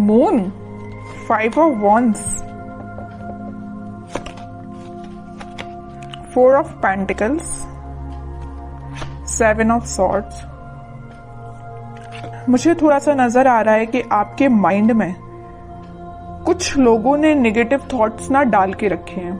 Moon, 5 of wands, 4 of pentacles, 7 of swords। मुझे थोड़ा सा नजर आ रहा है कि आपके माइंड में कुछ लोगों ने नेगेटिव थॉट्स ना डाल के रखे हैं।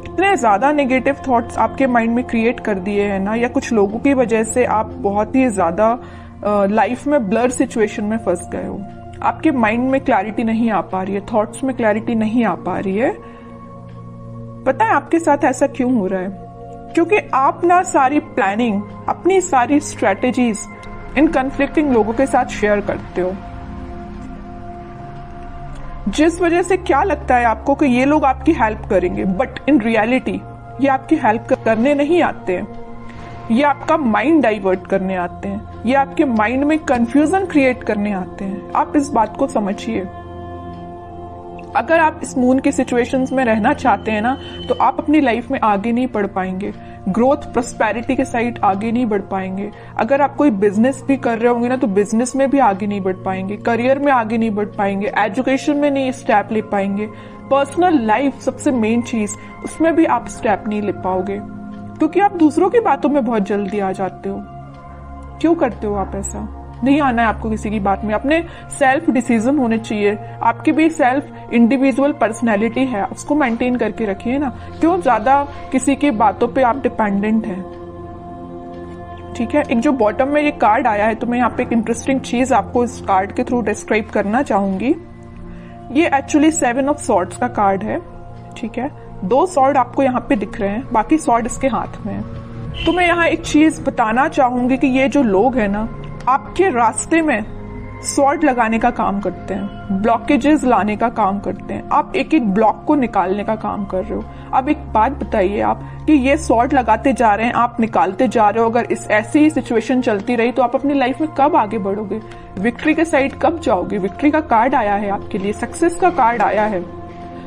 इतने ज्यादा नेगेटिव थॉट्स आपके माइंड में क्रिएट कर दिए हैं ना, या कुछ लोगों की वजह से आप बहुत ही ज्यादा लाइफ में ब्लर सिचुएशन में फंस गए हो। आपके माइंड में क्लैरिटी नहीं आ पा रही है, थॉट्स में क्लैरिटी नहीं आ पा रही है। पता है आपके साथ ऐसा क्यों हो रहा है? क्योंकि आप ना सारी प्लानिंग, अपनी सारी स्ट्रेटेजीज इन कन्फ्लिक्टिंग लोगों के साथ शेयर करते हो, जिस वजह से क्या लगता है आपको कि ये लोग आपकी हेल्प करेंगे, बट इन रियलिटी ये आपकी हेल्प करने नहीं आते हैं। ये आपका माइंड डाइवर्ट करने आते हैं, ये आपके माइंड में कंफ्यूजन क्रिएट करने आते हैं। आप इस बात को समझिए। अगर आप इस मून की सिचुएशंस में रहना चाहते हैं ना, तो आप अपनी लाइफ में आगे नहीं बढ़ पाएंगे, ग्रोथ प्रोस्पेरिटी के साइड आगे नहीं बढ़ पाएंगे। अगर आप कोई बिजनेस भी कर रहे होंगे ना, तो बिजनेस में भी आगे नहीं बढ़ पाएंगे, करियर में आगे नहीं बढ़ पाएंगे, एजुकेशन में नहीं स्टेप ले पाएंगे, पर्सनल लाइफ सबसे मेन चीज, उसमें भी आप स्टेप नहीं ले पाओगे, क्योंकि आप दूसरों की बातों में बहुत जल्दी आ जाते हो। क्यों करते हो आप ऐसा? नहीं आना है आपको किसी की बात में। अपने सेल्फ डिसीजन होने चाहिए। आपकी भी सेल्फ इंडिविजुअल पर्सनैलिटी है, उसको मेंटेन करके रखिए ना। क्यों ज्यादा किसी की बातों पे आप डिपेंडेंट हैं? ठीक है। एक जो बॉटम में ये कार्ड आया है, तो मैं यहाँ पे एक इंटरेस्टिंग चीज आपको इस कार्ड के थ्रू डिस्क्राइब करना चाहूंगी। ये एक्चुअली 7 ऑफ सॉर्ड्स का कार्ड है। ठीक है, 2 सॉर्ड आपको यहाँ पे दिख रहे हैं, बाकी सॉर्ड इसके हाथ में है। तो मैं यहाँ एक चीज बताना चाहूंगी कि ये जो लोग हैं ना, आपके रास्ते में सॉर्ड लगाने का काम करते हैं, ब्लॉकेजेस लाने का काम करते हैं। आप एक एक ब्लॉक को निकालने का काम कर रहे हो। अब एक बात बताइए आप कि ये सॉर्ड लगाते जा रहे हैं, आप निकालते जा रहे हो। अगर इस ऐसी ही सिचुएशन चलती रही तो आप अपनी लाइफ में कब आगे बढ़ोगे? विक्ट्री के साइड कब जाओगे? विक्ट्री का कार्ड आया है आपके लिए, सक्सेस का कार्ड आया है,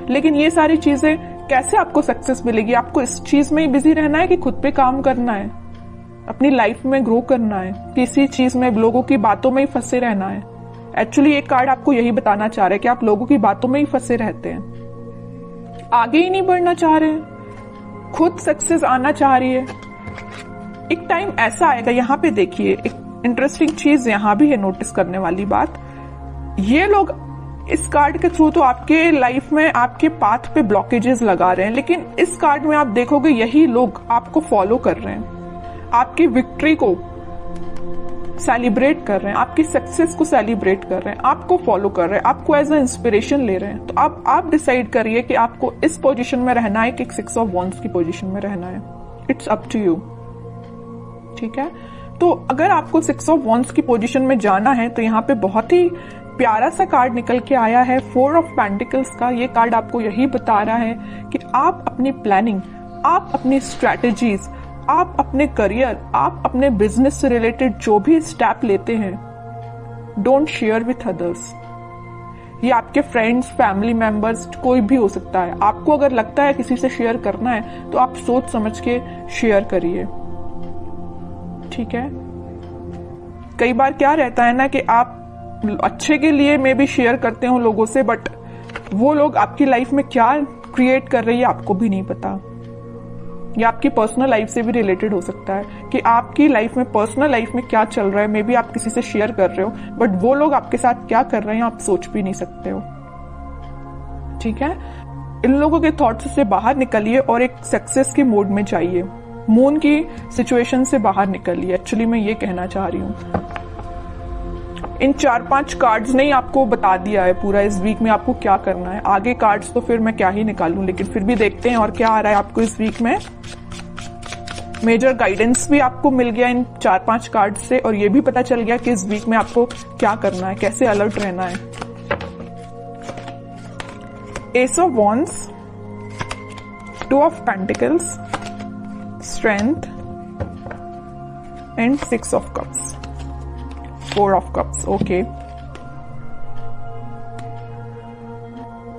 लेकिन ये सारी चीजें कैसे आपको सक्सेस मिलेगी? आपको इस चीज में ही बिजी रहना है कि खुद पे काम करना है, अपनी लाइफ में ग्रो करना है, किसी चीज में लोगों की बातों में ही फंसे रहना है? एक्चुअली ये कार्ड आपको यही बताना चाह रहा है कि आप लोगों की बातों में ही फंसे रहते हैं, आगे ही नहीं बढ़ना चाह रहे हैं, खुद सक्सेस आना चाह रही है। एक टाइम ऐसा आएगा, यहाँ पे देखिए एक इंटरेस्टिंग चीज यहाँ भी है नोटिस करने वाली बात। ये लोग इस कार्ड के थ्रू तो आपके लाइफ में आपके पाथ पे ब्लॉकेजेस लगा रहे हैं, लेकिन इस कार्ड में आप देखोगे यही लोग आपको फॉलो कर रहे हैं, आपकी विक्ट्री को सेलिब्रेट कर रहे हैं, आपकी सक्सेस को सेलिब्रेट कर रहे हैं, आपको फॉलो कर रहे हैं, आपको एज ए इंस्पिरेशन ले रहे हैं। तो आप डिसाइड करिए कि आपको इस पोजीशन में रहना है कि 6 ऑफ wands की पोजीशन में रहना है। It's up to you. ठीक है, तो अगर आपको 6 ऑफ wands की पोजीशन में जाना है, तो यहाँ पे बहुत ही प्यारा सा कार्ड निकल के आया है 4 ऑफ पेंटिकल्स का। ये कार्ड आपको यही बता रहा है कि आप अपनी प्लानिंग, आप अपनी स्ट्रैटेजीज, आप अपने करियर, आप अपने बिजनेस से रिलेटेड जो भी स्टेप लेते हैं, डोंट शेयर विथ अदर्स। ये आपके फ्रेंड्स, फैमिली मेंबर्स, कोई भी हो सकता है। आपको अगर लगता है किसी से शेयर करना है, तो आप सोच समझ के शेयर करिए। ठीक है, कई बार क्या रहता है ना कि आप अच्छे के लिए मे भी शेयर करते हो लोगों से, बट वो लोग आपकी लाइफ में क्या क्रिएट कर रही है आपको भी नहीं पता। या आपकी पर्सनल लाइफ से भी रिलेटेड हो सकता है कि आपकी लाइफ में, पर्सनल लाइफ में क्या चल रहा है, मे बी आप किसी से शेयर कर रहे हो, बट वो लोग आपके साथ क्या कर रहे हैं आप सोच भी नहीं सकते हो। ठीक है, इन लोगों के थॉट्स से बाहर निकलिए और एक सक्सेस के मोड में जाइए। मून की सिचुएशन से बाहर निकलिए, एक्चुअली मैं ये कहना चाह रही हूँ। इन 4-5 कार्ड्स ने ही आपको बता दिया है पूरा इस वीक में आपको क्या करना है। आगे कार्ड्स तो फिर मैं क्या ही निकालूं, लेकिन फिर भी देखते हैं और क्या आ रहा है आपको इस वीक में। मेजर गाइडेंस भी आपको मिल गया इन 4-5 कार्ड से, और ये भी पता चल गया कि इस वीक में आपको क्या करना है, कैसे अलर्ट रहना है। S of wands, 2 of pentacles, strength and 6 of cups, 4 of cups. Okay,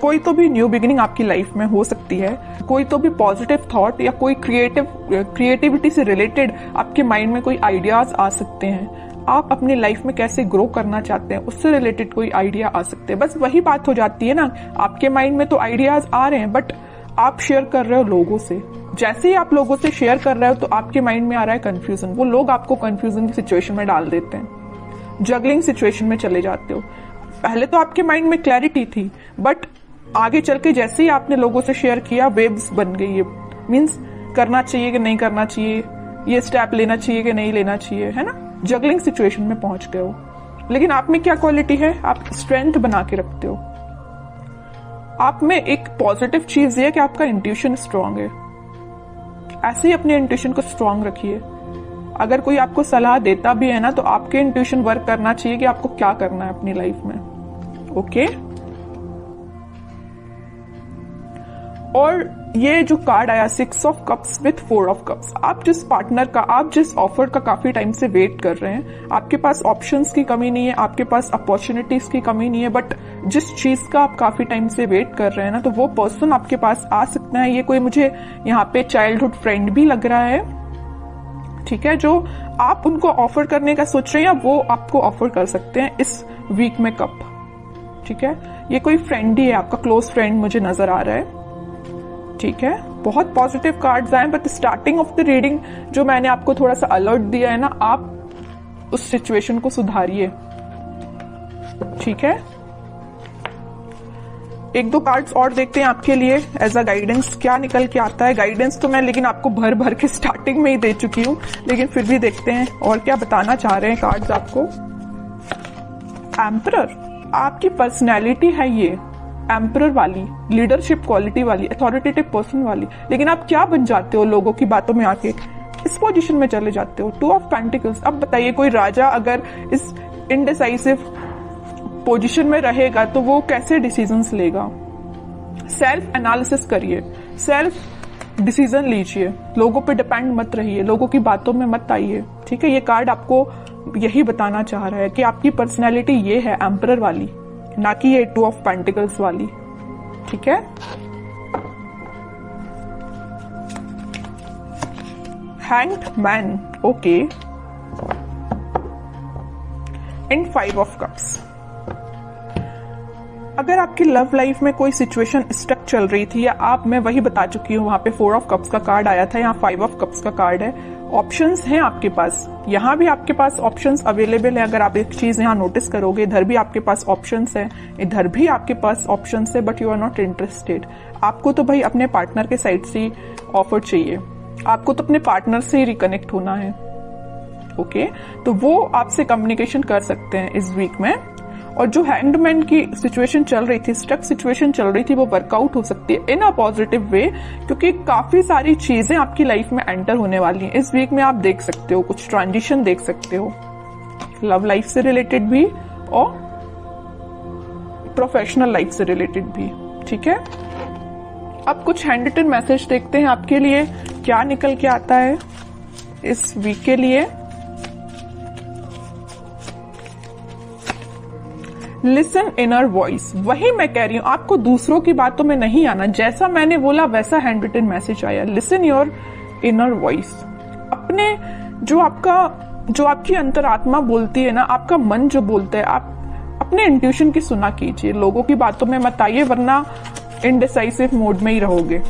कोई तो भी न्यू बिगिनिंग आपकी लाइफ में हो सकती है, कोई तो भी पॉजिटिव थॉट या कोई क्रिएटिविटी से रिलेटेड आपके माइंड में कोई आइडियाज आ सकते हैं। आप अपनी लाइफ में कैसे ग्रो करना चाहते हैं उससे रिलेटेड कोई आइडिया आ सकते हैं। बस वही बात हो जाती है ना, आपके माइंड में तो आइडियाज आ रहे हैं बट आप शेयर कर रहे हो लोगों से। जैसे ही आप लोगों से शेयर कर रहे हो तो आपके माइंड में आ रहा है कंफ्यूजन, वो लोग आपको कंफ्यूजन की सिचुएशन में डाल देते हैं, जगलिंग सिचुएशन में चले जाते हो। पहले तो आपके माइंड में क्लैरिटी थी बट आगे चल के जैसे ही आपने लोगों से शेयर किया वेव्स बन गई है, मीन्स करना चाहिए कि नहीं करना चाहिए, ये स्टेप लेना चाहिए कि नहीं लेना चाहिए, है ना, जगलिंग सिचुएशन में पहुंच गए हो। लेकिन आप में क्या क्वालिटी है, आप स्ट्रेंथ बना के रखते हो। आप में एक पॉजिटिव चीज ये है कि आपका इंट्यूशन स्ट्रांग है। ऐसे ही अपने इंट्यूशन को स्ट्रांग रखिए। अगर कोई आपको सलाह देता भी है ना तो आपके इंट्यूशन वर्क करना चाहिए कि आपको क्या करना है अपनी लाइफ में। ओके, और ये जो कार्ड आया 6 of cups with 4 of cups, आप जिस पार्टनर का, आप जिस ऑफर का काफी टाइम से वेट कर रहे हैं, आपके पास ऑप्शंस की कमी नहीं है, आपके पास अपॉर्चुनिटीज की कमी नहीं है, बट जिस चीज का आप काफी टाइम से वेट कर रहे हैं ना, तो वो पर्सन आपके पास आ सकता है। ये कोई मुझे यहाँ पे चाइल्डहुड फ्रेंड भी लग रहा है, ठीक है, जो आप उनको ऑफर करने का सोच रहे हैं या वो आपको ऑफर कर सकते हैं इस वीक में कप, ठीक है। ये कोई फ्रेंड ही है, आपका क्लोज फ्रेंड मुझे नजर आ रहा है, ठीक है। बहुत पॉजिटिव कार्ड्स आए but starting of the reading जो मैंने आपको थोड़ा सा अलर्ट दिया है ना, आप उस सिचुएशन को सुधारिए, ठीक है। एक दो कार्ड्स और देखते हैं आपके लिए एज अ गाइडेंस, क्या निकल के आता है। गाइडेंस तो मैं लेकिन आपको भर भर के स्टार्टिंग में ही दे चुकी हूं, लेकिन फिर भी देखते हैं और क्या बताना चाह रहे हैं कार्ड्स आपको। एम्परर, आपकी पर्सनैलिटी है ये एम्परर वाली, लीडरशिप क्वालिटी वाली, अथॉरिटेटिव पर्सन वाली, लेकिन आप क्या बन जाते हो लोगों की बातों में आके, इस पोजीशन में चले जाते हो। 2 ऑफ पेंटिकल्स, अब बताइए कोई राजा अगर इस इनडिसाइसिव पोजीशन में रहेगा तो वो कैसे डिसीजंस लेगा। सेल्फ एनालिसिस करिए, सेल्फ डिसीजन लीजिए, लोगों पे डिपेंड मत रहिए, लोगों की बातों में मत आइए, ठीक है। ये कार्ड आपको यही बताना चाह रहा है कि आपकी पर्सनैलिटी ये है एम्परर वाली, ना कि ये 2 ऑफ पेंटिकल्स वाली, ठीक है। Hanged man, okay, and 5 of cups. अगर आपकी लव लाइफ में कोई सिचुएशन स्टक चल रही थी या आप, मैं वही बता चुकी हूं, वहां पे 4 ऑफ कप्स का कार्ड आया था, यहाँ 5 ऑफ कप्स का कार्ड है। ऑप्शंस हैं आपके पास, यहाँ भी आपके पास ऑप्शंस अवेलेबल है। अगर आप एक चीज यहाँ नोटिस करोगे, इधर भी आपके पास ऑप्शंस है, इधर भी आपके पास ऑप्शंस है, but you are not interested. आपको तो भाई अपने पार्टनर के साइड से ऑफर चाहिए, आपको तो अपने पार्टनर से ही रिकनेक्ट होना है, ओके। तो वो आपसे कम्युनिकेशन कर सकते हैं इस वीक में। और जो हैंगमैन की सिचुएशन चल रही थी, स्टक सिचुएशन चल रही थी, वो वर्कआउट हो सकती है इन अ पॉजिटिव वे, क्योंकि काफी सारी चीजें आपकी लाइफ में एंटर होने वाली हैं इस वीक में। आप देख सकते हो कुछ ट्रांजिशन देख सकते हो, लव लाइफ से रिलेटेड भी और प्रोफेशनल लाइफ से रिलेटेड भी, ठीक है। अब कुछ हैंड रिटन मैसेज देखते हैं आपके लिए क्या निकल के आता है इस वीक के लिए। लिसन इनर वॉइस, वही मैं कह रही हूं, आपको दूसरों की बातों में नहीं आना, जैसा मैंने बोला वैसा हैंड रिटन मैसेज आया। लिसन योर इनर वॉइस, अपने जो आपकी अंतरात्मा बोलती है ना, आपका मन जो बोलता है, आप अपने इंट्यूशन की सुना कीजिए, लोगों की बातों में मत आइए, वरना इनडिसाइसिव मोड में ही रहोगे।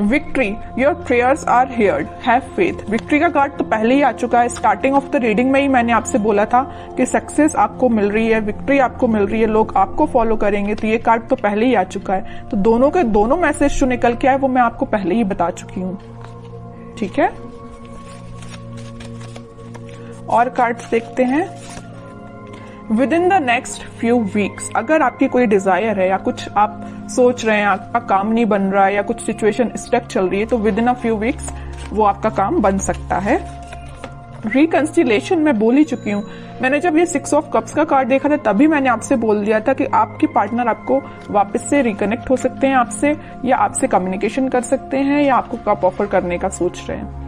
Victory, your prayers are heard, have faith. Victory का कार्ड तो पहले ही आ चुका है, स्टार्टिंग ऑफ द रीडिंग में ही मैंने आपसे बोला था कि सक्सेस आपको मिल रही है, विक्ट्री आपको मिल रही है, लोग आपको फॉलो करेंगे, तो ये कार्ड तो पहले ही आ चुका है। तो दोनों के दोनों मैसेज जो निकल के आए वो मैं आपको पहले ही बता चुकी हूं, ठीक है। और कार्ड्स देखते हैं। With in the next few weeks, अगर आपकी कोई डिजायर है या कुछ आप सोच रहे हैं, आपका काम नहीं बन रहा है या कुछ सिचुएशन स्टक चल रही है, तो with in a few weeks वो आपका काम बन सकता है। रिकंसिलेशन मैं बोल ही चुकी हूँ, मैंने जब ये 6 ऑफ कप्स का कार्ड देखा था तभी मैंने आपसे बोल दिया था कि आपकी पार्टनर आपको वापस से रिकनेक्ट हो सकते हैं आपसे, या आपसे कम्युनिकेशन कर सकते हैं, या आपको कप ऑफर करने का सोच रहे हैं।